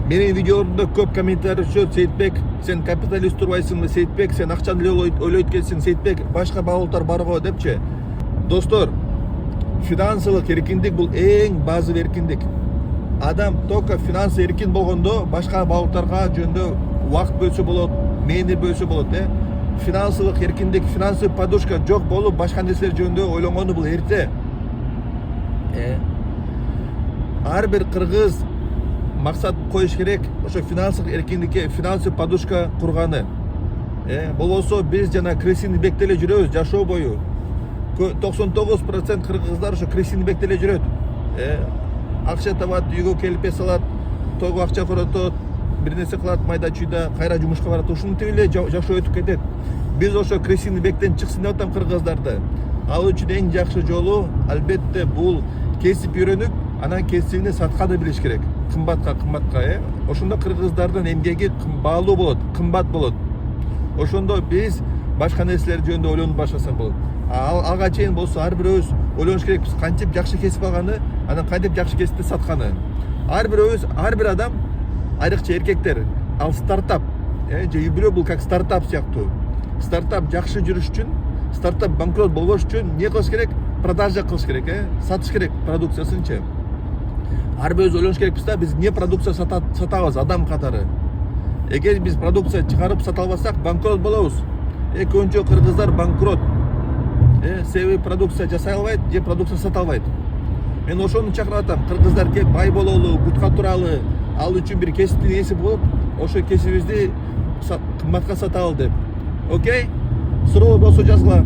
Менин видеолорумда көп комментарий түшөт. Сейитбек, сен капиталист турбайсыңбы? Сейитбек, сен акчаны эле ойлойт экенсиң. Сейитбек, башка багуулдар бар го депчи. Достор, финансылык эркиндик бул эң базовый эркиндик. Адам только финансы эркин болгондо башка багуулдарга жөнүндө убакыт бөлсө болот, мээни бөлсө болот, Финансылык эркиндик, финансовый подушка жок болуп, башка нерселер жөнүндө ойлонгону бул эрте. Ар бир кыргыз максат коюш керек, ошо финансылык эркиндикке финансовый подушка курганы. Болбосо биз жана крысиный бекте эле жүрөбүз жашоо бою. 99% кыргыздар ошо крысиный бекте эле жүрөт. Акча табат, үйгө келип салат, тойго акча коротот, бир нерсе кылат, майда чүйда, кайра жумушка барат. Ушинтип эле жашоо өтүп кетет. Биз ошо крысиный бектен чыксын деп атам кыргыздарды. Ал үчүн эң жакшы жолу албетте бул кесип үйрөнүп, анан кесибини сатканы билиш керек. Кымбатка. Ошондо кыргыздардын эмгеги баалуу болот, кымбат болот. Ошондо биз башка нерселер жөнүндө ойлонуп баштасак болот. Алга чейин болсо ар бирөөбүз ойлонуш керекпиз кантип жакшы кесип алганы, анан кантип жакшы кесипти сатканы. Ар бир адам, айрыкча эркектер, ал стартап, же үй-бүлө бул как стартап сыяктуу. Стартап жакшы жүрүш үчүн, стартап банкрот болбош үчүн эмне кылыш керек? Продажа кылыш керек, сатыш керек продукциясынчы. Ар бирөөбүз ойлонуш керекпиз да, биз эмне продукция сатабыз адам катары. Эгер биз продукция чыгарып сата албасак, банкрот болобуз. Көбүнчө кыргыздар банкрот. Себеби продукция жасай албайт, же продукция сата албайт. Мен ошону чакырып атам, кыргыздар келип бай бололу, бутка туралы, ал үчүн бир кесиптин ээси болуп, ошо кесибибизди кымбатка саталы деп. Окей? Суроо болсо жазгыла.